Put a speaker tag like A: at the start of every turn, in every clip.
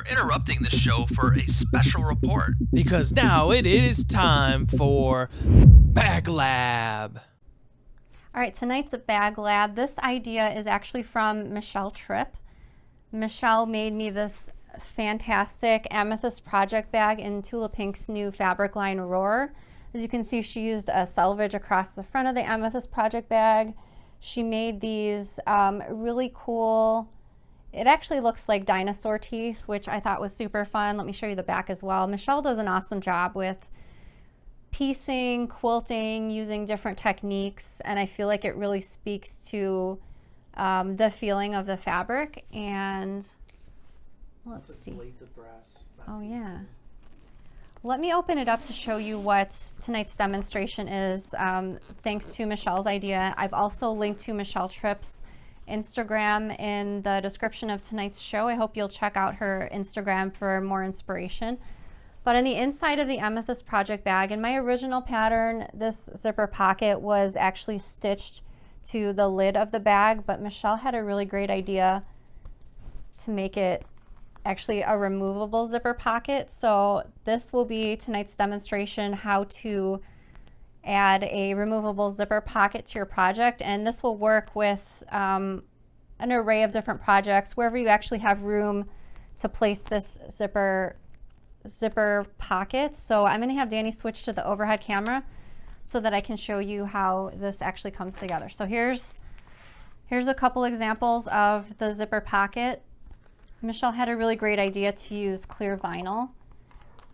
A: are interrupting the show for a special report.
B: Because now it is time for Bag Lab.
C: All right, tonight's Bag Lab. This idea is actually from Michelle Tripp. Michelle made me this fantastic amethyst project bag in Tula Pink's new fabric line, Roar. As you can see, she used a selvage across the front of the amethyst project bag. She made these really cool, it actually looks like dinosaur teeth, which I thought was super fun. Let me show you the back as well. Michelle does an awesome job with piecing, quilting, using different techniques, and I feel like it really speaks to the feeling of the fabric. And let's see.
B: Blades of brass.
C: Oh yeah. Let me open it up to show you what tonight's demonstration is, thanks to Michelle's idea. I've also linked to Michelle Tripp's Instagram in the description of tonight's show. I hope you'll check out her Instagram for more inspiration. But on the inside of the amethyst project bag, in my original pattern, this zipper pocket was actually stitched to the lid of the bag, but Michelle had a really great idea to make it actually a removable zipper pocket. So this will be tonight's demonstration, how to add a removable zipper pocket to your project. And this will work with an array of different projects, wherever you actually have room to place this zipper pocket. So I'm going to have Danny switch to the overhead camera so that I can show you how this actually comes together. So here's a couple examples of the zipper pocket. Michelle had a really great idea to use clear vinyl,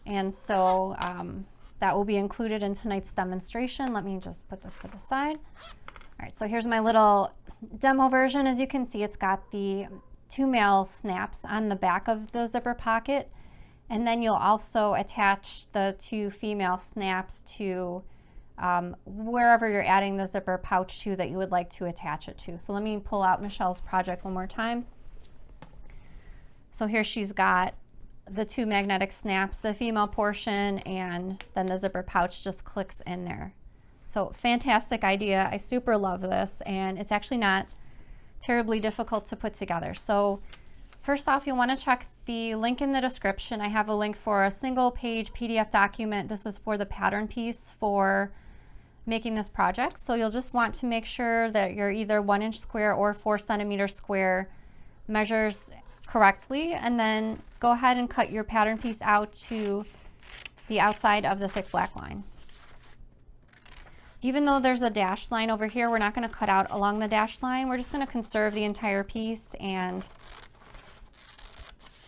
C: and so that will be included in tonight's demonstration. Let me just put this to the side. All right, so here's my little demo version. As you can see, it's got the 2 male snaps on the back of the zipper pocket, and then you'll also attach the 2 female snaps to wherever you're adding the zipper pouch to that you would like to attach it to. So let me pull out Michelle's project one more time. So here she's got the 2 magnetic snaps, the female portion, and then the zipper pouch just clicks in there. So fantastic idea. I super love this, and it's actually not terribly difficult to put together. So first off, you'll want to check the link in the description. I have a link for a single page PDF document. This is for the pattern piece for making this project. So you'll just want to make sure that your either 1 inch square or 4 centimeter square measures correctly, and then go ahead and cut your pattern piece out to the outside of the thick black line. Even though there's a dashed line over here, we're not going to cut out along the dashed line. We're just going to conserve the entire piece, and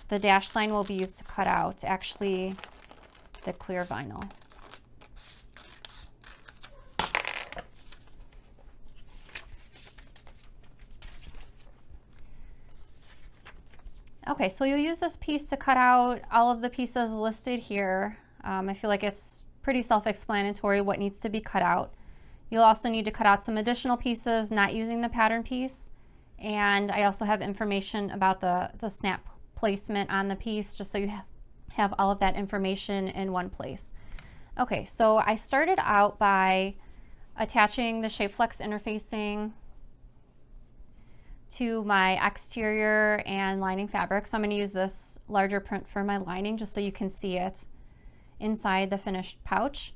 C: the dashed line will be used to cut out actually the clear vinyl. Okay, so you'll use this piece to cut out all of the pieces listed here. I feel like it's pretty self-explanatory what needs to be cut out. You'll also need to cut out some additional pieces not using the pattern piece. And I also have information about the snap placement on the piece, just so you have all of that information in one place. Okay, so I started out by attaching the Shapeflex interfacing to my exterior and lining fabric. So I'm going to use this larger print for my lining just so you can see it inside the finished pouch.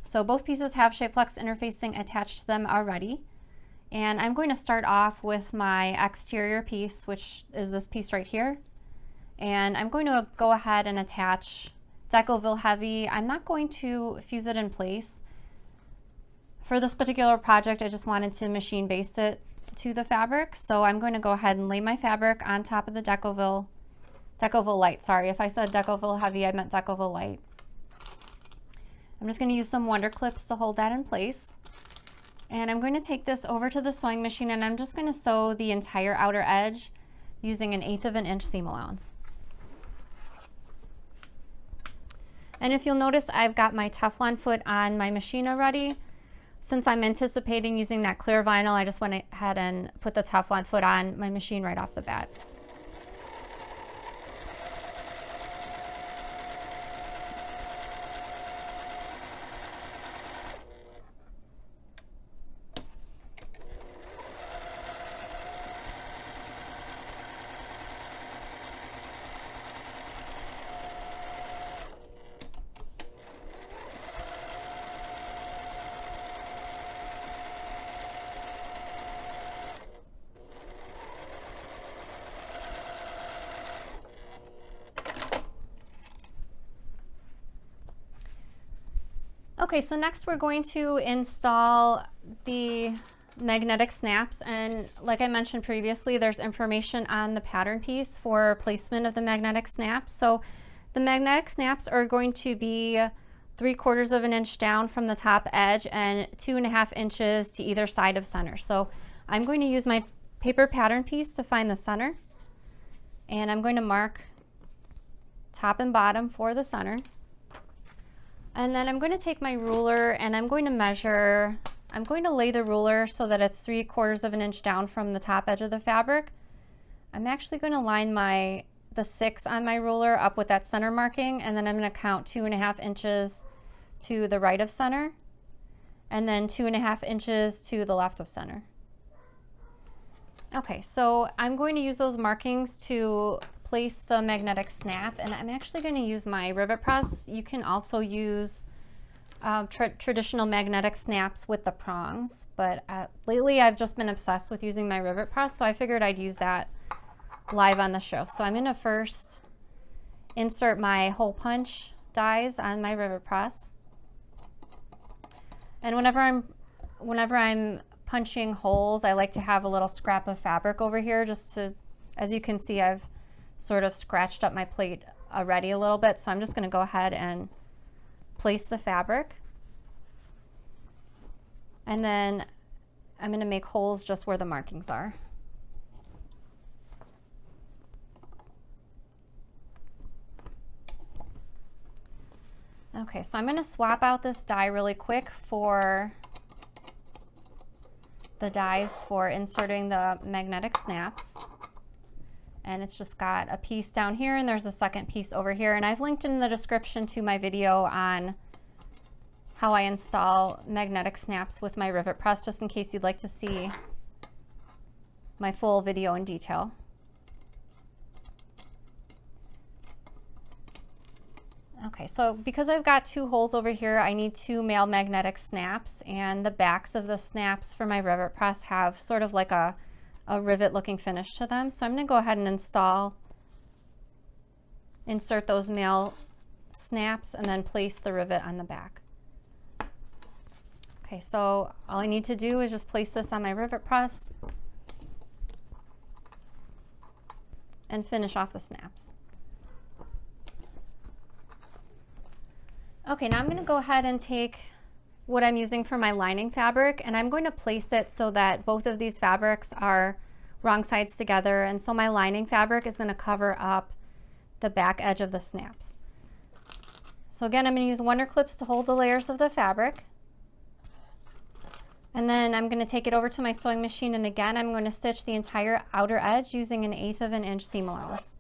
C: So both pieces have Shapeflex interfacing attached to them already. And I'm going to start off with my exterior piece, which is this piece right here. And I'm going to go ahead and attach Decoville Heavy. I'm not going to fuse it in place. For this particular project, I just wanted to machine base it to the fabric. So I'm going to go ahead and lay my fabric on top of the Decoville Light. Sorry, if I said Decoville Heavy, I meant Decoville Light. I'm just going to use some Wonder Clips to hold that in place. And I'm going to take this over to the sewing machine, and I'm just going to sew the entire outer edge using 1/8 of an inch seam allowance. And if you'll notice, I've got my Teflon foot on my machine already. Since I'm anticipating using that clear vinyl, I just went ahead and put the Teflon foot on my machine right off the bat. Okay, so next we're going to install the magnetic snaps, and like I mentioned previously, there's information on the pattern piece for placement of the magnetic snaps. So the magnetic snaps are going to be 3/4 of an inch down from the top edge and 2.5 inches to either side of center. So I'm going to use my paper pattern piece to find the center, and I'm going to mark top and bottom for the center. And then I'm going to take my ruler and I'm going to measure. I'm going to lay the ruler so that it's 3/4 of an inch down from the top edge of the fabric. I'm actually going to line the 6 on my ruler up with that center marking, and then I'm going to count 2.5 inches to the right of center, and then 2.5 inches to the left of center. Okay, so I'm going to use those markings to place the magnetic snap, and I'm actually going to use my rivet press. You can also use traditional magnetic snaps with the prongs, but lately I've just been obsessed with using my rivet press, so I figured I'd use that live on the show. So I'm going to first insert my hole punch dies on my rivet press, and whenever I'm punching holes, I like to have a little scrap of fabric over here, just to, as you can see, I've sort of scratched up my plate already a little bit, so I'm just going to go ahead and place the fabric, and then I'm going to make holes just where the markings are. Okay, so I'm going to swap out this die really quick for the dies for inserting the magnetic snaps. And it's just got a piece down here, and there's a second piece over here. And I've linked in the description to my video on how I install magnetic snaps with my rivet press, just in case you'd like to see my full video in detail. Okay, so because I've got 2 holes over here, I need 2 male magnetic snaps, and the backs of the snaps for my rivet press have sort of like a rivet looking finish to them. So I'm going to go ahead and insert those male snaps and then place the rivet on the back. Okay, so all I need to do is just place this on my rivet press and finish off the snaps. Okay, now I'm going to go ahead and take what I'm using for my lining fabric, and I'm going to place it so that both of these fabrics are wrong sides together, and so my lining fabric is going to cover up the back edge of the snaps. So again, I'm going to use wonder clips to hold the layers of the fabric, and then I'm going to take it over to my sewing machine, and again I'm going to stitch the entire outer edge using 1/8 of an inch seam allowance.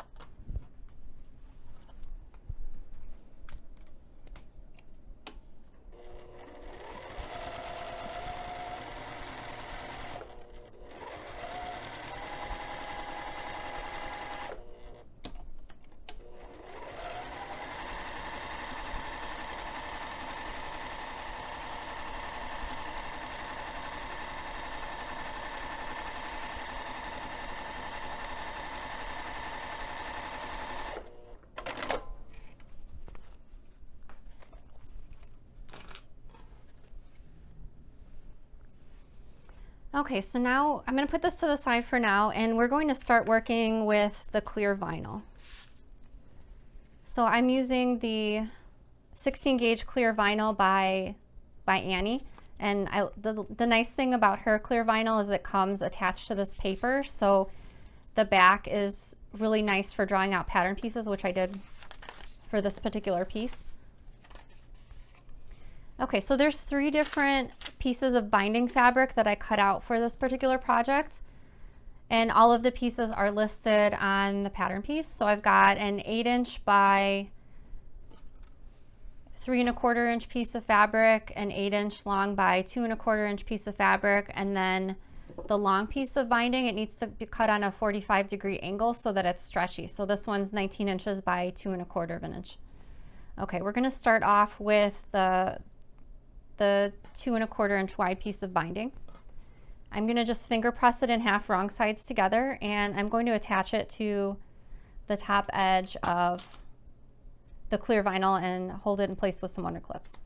C: Okay, so now I'm going to put this to the side for now, and we're going to start working with the clear vinyl. So I'm using the 16 gauge clear vinyl by Annie, and the nice thing about her clear vinyl is it comes attached to this paper, so the back is really nice for drawing out pattern pieces, which I did for this particular piece. Okay, so there's 3 different pieces of binding fabric that I cut out for this particular project, and all of the pieces are listed on the pattern piece. So I've got an 8" by 3¼ inch piece of fabric, an 8" long by 2¼ inch piece of fabric, and then the long piece of binding, it needs to be cut on a 45-degree angle so that it's stretchy. So this one's 19 inches by 2¼ of an inch. Okay, we're gonna start off with the 2¼ inch wide piece of binding. I'm going to just finger press it in half wrong sides together, and I'm going to attach it to the top edge of the clear vinyl and hold it in place with some wonder clips.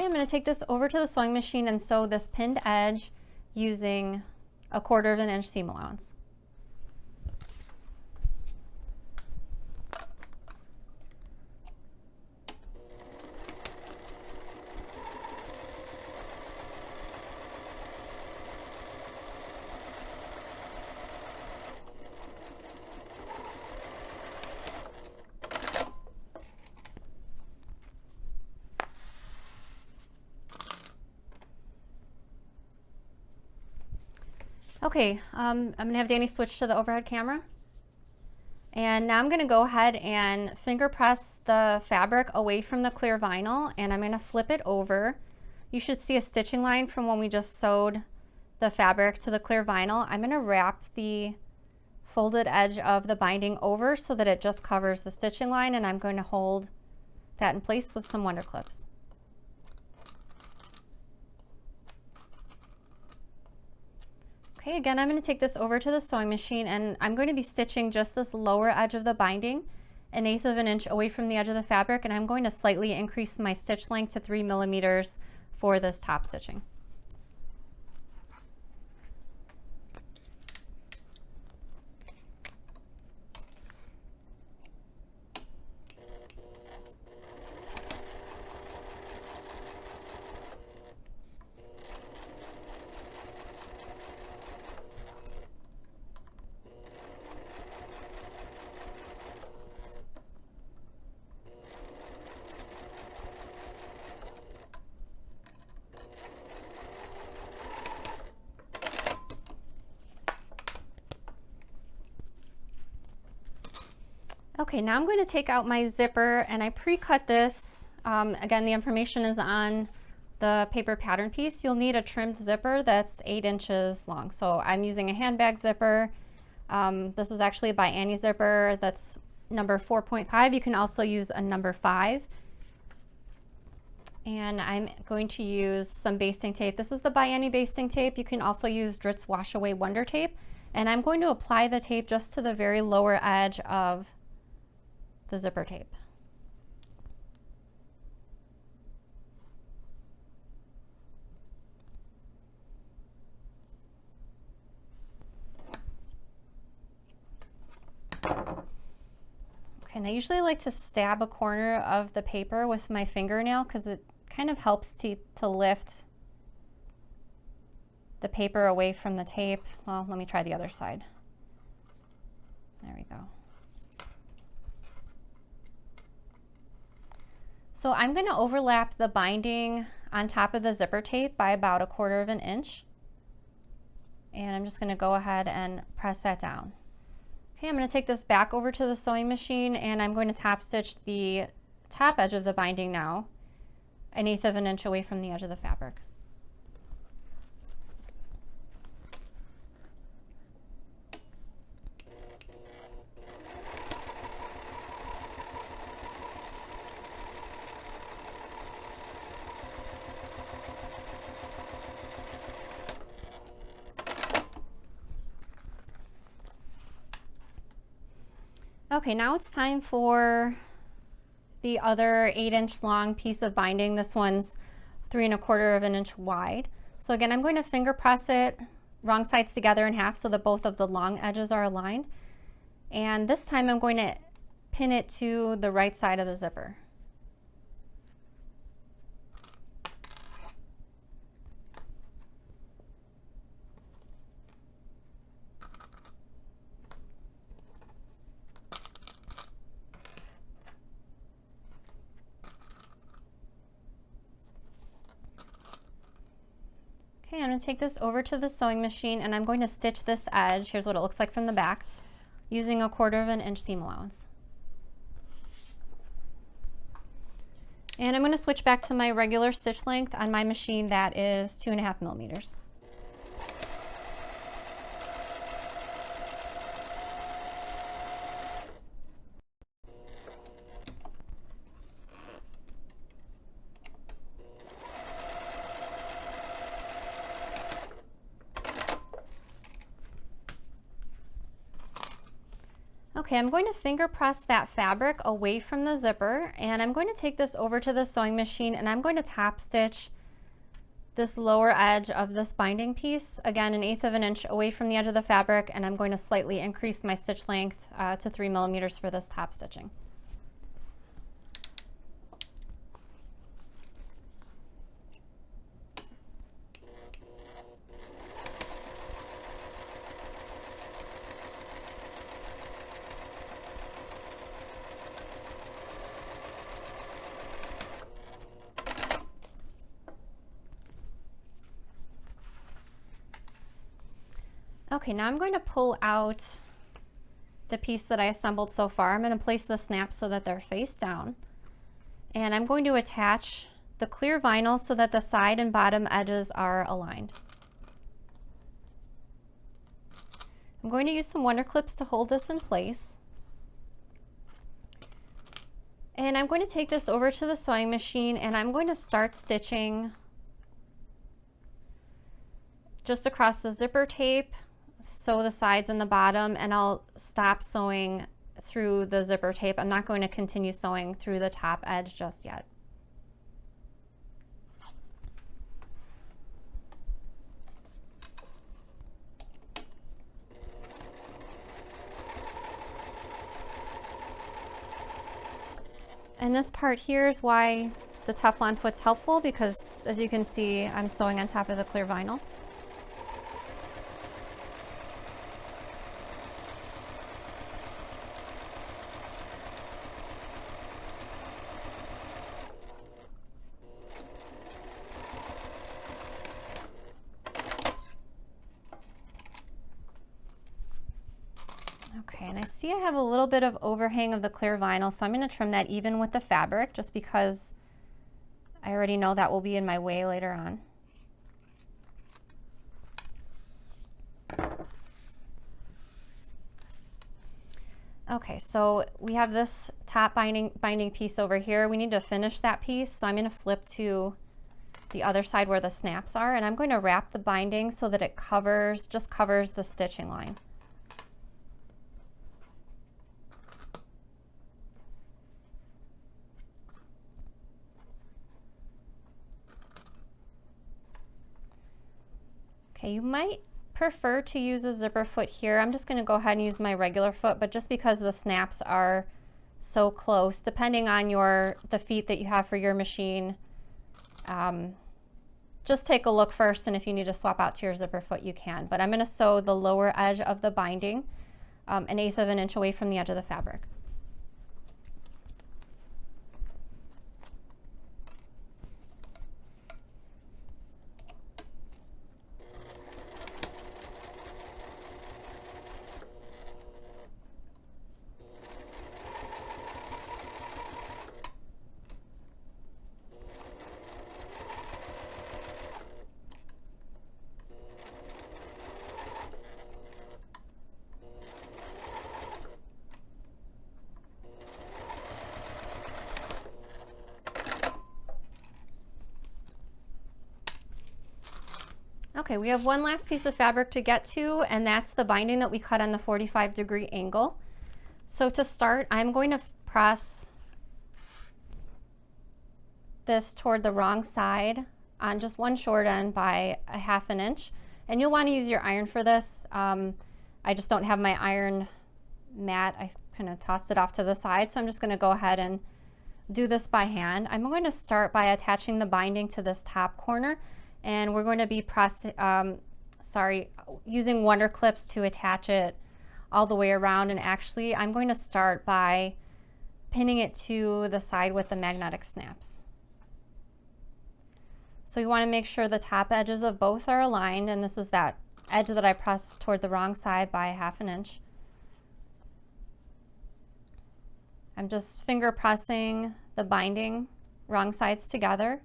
C: I'm going to take this over to the sewing machine and sew this pinned edge using a 1/4 of an inch seam allowance. Okay, I'm gonna have Danny switch to the overhead camera. And now I'm gonna go ahead and finger press the fabric away from the clear vinyl, and I'm gonna flip it over. You should see a stitching line from when we just sewed the fabric to the clear vinyl. I'm gonna wrap the folded edge of the binding over so that it just covers the stitching line, and I'm going to hold that in place with some Wonder Clips. Okay, again, I'm going to take this over to the sewing machine, and I'm going to be stitching just this lower edge of the binding, 1/8 of an inch away from the edge of the fabric, and I'm going to slightly increase my stitch length to 3 millimeters for this top stitching. Okay, now I'm going to take out my zipper, and I pre-cut this. Again, the information is on the paper pattern piece. You'll need a trimmed zipper that's 8 inches long. So I'm using a handbag zipper. This is actually by Annie zipper. That's number 4.5. You can also use a number 5. And I'm going to use some basting tape. This is the by Annie basting tape. You can also use Dritz Wash Away Wonder Tape. And I'm going to apply the tape just to the very lower edge of the zipper tape. Okay, and I usually like to stab a corner of the paper with my fingernail because it kind of helps to lift the paper away from the tape. Well, let me try the other side. There we go. So I'm going to overlap the binding on top of the zipper tape by about 1/4 of an inch. And I'm just going to go ahead and press that down. Okay, I'm going to take this back over to the sewing machine, and I'm going to top stitch the top edge of the binding now, 1/8 of an inch away from the edge of the fabric. Okay, now it's time for the other 8-inch long piece of binding. This one's 3 1/4 of an inch wide. So again, I'm going to finger press it wrong sides together in half so that both of the long edges are aligned. And this time I'm going to pin it to the right side of the zipper. Okay, I'm going to take this over to the sewing machine, and I'm going to stitch this edge. Here's what it looks like from the back, using 1/4 of an inch seam allowance. And I'm going to switch back to my regular stitch length on my machine. That is 2.5 millimeters. Okay, I'm going to finger press that fabric away from the zipper, and I'm going to take this over to the sewing machine, and I'm going to top stitch this lower edge of this binding piece, again 1/8 of an inch away from the edge of the fabric, and I'm going to slightly increase my stitch length to 3 millimeters for this top stitching. Okay, now I'm going to pull out the piece that I assembled so far. I'm going to place the snaps so that they're face down. And I'm going to attach the clear vinyl so that the side and bottom edges are aligned. I'm going to use some wonder clips to hold this in place. And I'm going to take this over to the sewing machine, and I'm going to start stitching just across the zipper tape, sew the sides and the bottom, and I'll stop sewing through the zipper tape. I'm not going to continue sewing through the top edge just yet. And this part here is why the Teflon foot's helpful, because as you can see, I'm sewing on top of the clear vinyl. Okay, and I see I have a little bit of overhang of the clear vinyl, so I'm going to trim that even with the fabric, just because I already know that will be in my way later on. Okay, so we have this top binding piece over here. We need to finish that piece, so I'm going to flip to the other side where the snaps are, and I'm going to wrap the binding so that it just covers the stitching line. Okay, you might prefer to use a zipper foot here. I'm just going to go ahead and use my regular foot, but just because the snaps are so close, depending on the feet that you have for your machine, just take a look first, and if you need to swap out to your zipper foot, you can. But I'm going to sew the lower edge of the binding 1/8 of an inch away from the edge of the fabric. Okay, we have one last piece of fabric to get to, and that's the binding that we cut on the 45-degree angle. So to start, I'm going to press this toward the wrong side on just one short end by 1/2 an inch. And you'll want to use your iron for this. I just don't have my iron mat. I kind of tossed it off to the side, so I'm just going to go ahead and do this by hand. I'm going to start by attaching the binding to this top corner, and we're going to be using wonder clips to attach it all the way around. And actually, I'm going to start by pinning it to the side with the magnetic snaps. So you want to make sure the top edges of both are aligned, and this is that edge that I pressed toward the wrong side by 1/2 an inch. I'm just finger pressing the binding wrong sides together,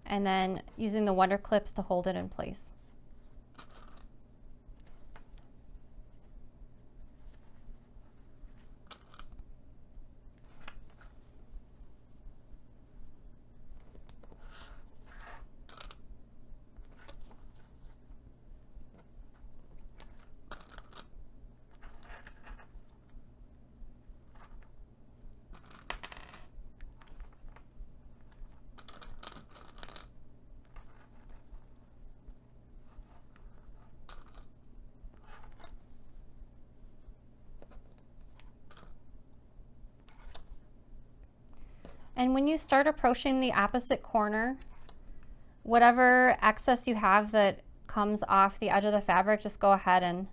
C: and then using the wonder clips to hold it in place. And when you start approaching the opposite corner, whatever excess you have that comes off the edge of the fabric, just go ahead and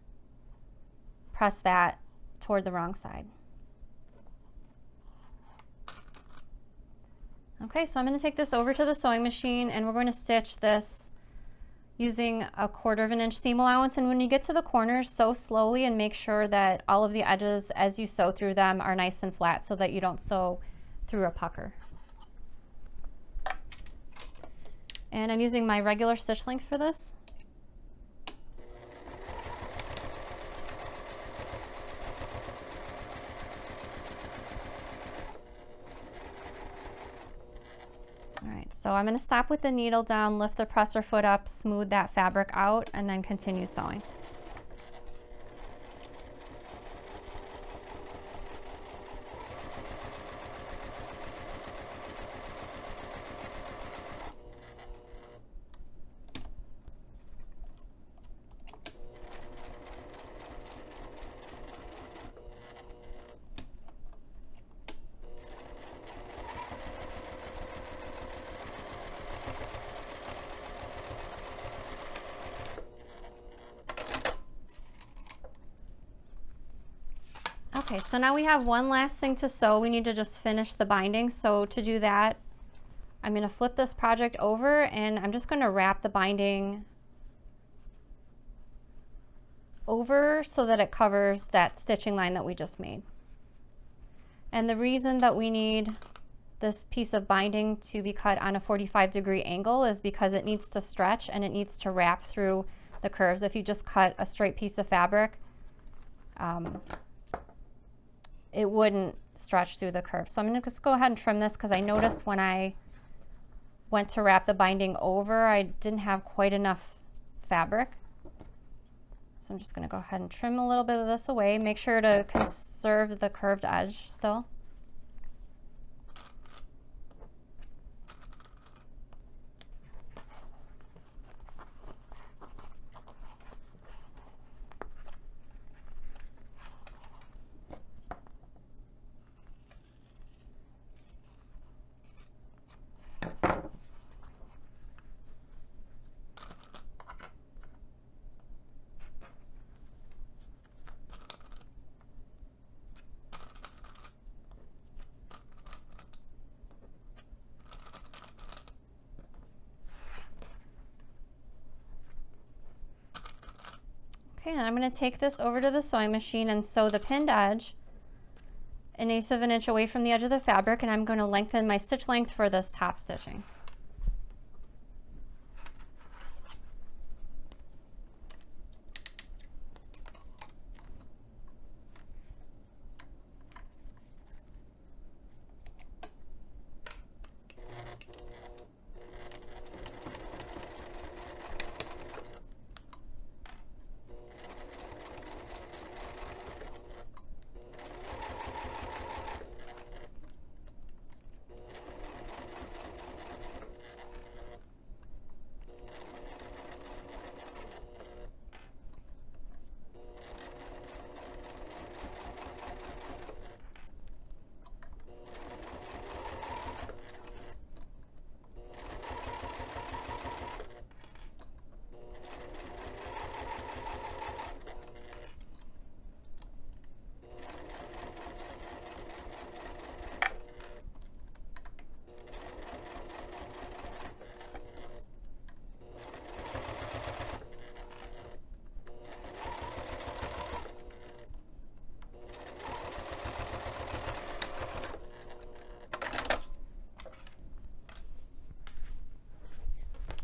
C: press that toward the wrong side. Okay, so I'm going to take this over to the sewing machine and we're going to stitch this using 1/4 inch seam allowance. And when you get to the corners, sew slowly and make sure that all of the edges as you sew through them are nice and flat so that you don't sew through a pucker. And I'm using my regular stitch length for this. All right, so I'm going to stop with the needle down, lift the presser foot up, smooth that fabric out, and then continue sewing. Okay, so now we have one last thing to sew. We need to just finish the binding. So to do that, I'm going to flip this project over and I'm just going to wrap the binding over so that it covers that stitching line that we just made. And the reason that we need this piece of binding to be cut on a 45-degree angle is because it needs to stretch and it needs to wrap through the curves. If you just cut a straight piece of fabric, it wouldn't stretch through the curve. So I'm going to just go ahead and trim this because I noticed when I went to wrap the binding over, I didn't have quite enough fabric. So I'm just going to go ahead and trim a little bit of this away. Make sure to conserve the curved edge still. Okay, and I'm going to take this over to the sewing machine and sew the pinned edge 1/8 of an inch away from the edge of the fabric, and I'm going to lengthen my stitch length for this top stitching.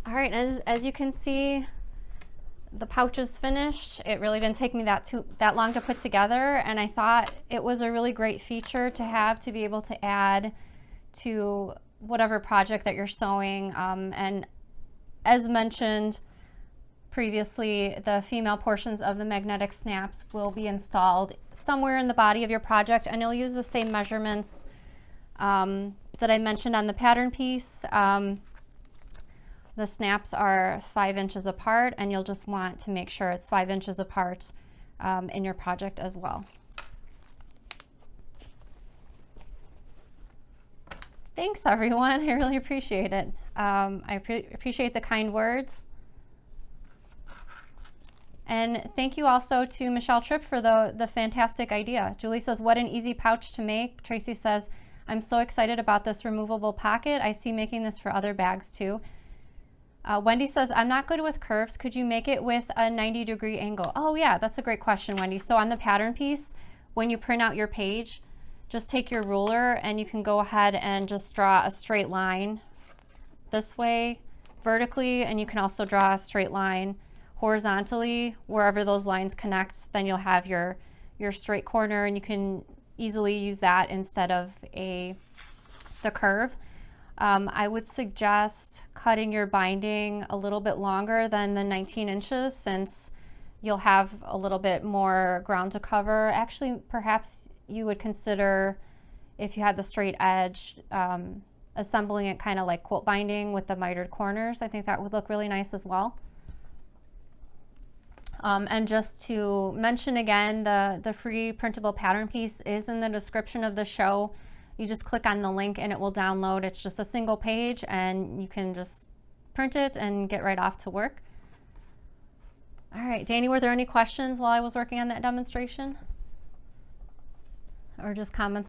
C: All right, as you can see, the pouch is finished. It really didn't take me that long to put together, and I thought it was a really great feature to have to be able to add to whatever project that you're sewing. And as mentioned previously, the female portions of the magnetic snaps will be installed somewhere in the body of your project, and you'll use the same measurements that I mentioned on the pattern piece. The snaps are 5 inches apart, and you'll just want to make sure it's 5 inches apart in your project as well. Thanks, everyone. I really appreciate it. I appreciate the kind words. And thank you also to Michelle Tripp for the fantastic idea. Julie says, what an easy pouch to make. Tracy says, I'm so excited about this removable pocket. I see making this for other bags too. Wendy says, I'm not good with curves. Could you make it with a 90-degree angle? Oh yeah, that's a great question, Wendy. So on the pattern piece, when you print out your page, just take your ruler and you can go ahead and just draw a straight line this way vertically, and you can also draw a straight line horizontally wherever those lines connect. Then you'll have your straight corner, and you can easily use that instead of the curve. I would suggest cutting your binding a little bit longer than the 19 inches since you'll have a little bit more ground to cover. Actually, perhaps you would consider, if you had the straight edge, assembling it kind of like quilt binding with the mitered corners. I think that would look really nice as well. And just to mention again, the free printable pattern piece is in the description of the show. You just click on the link and it will download. It's just a single page and you can just print it and get right off to work. All right, Danny, were there any questions while I was working on that demonstration? Or just comments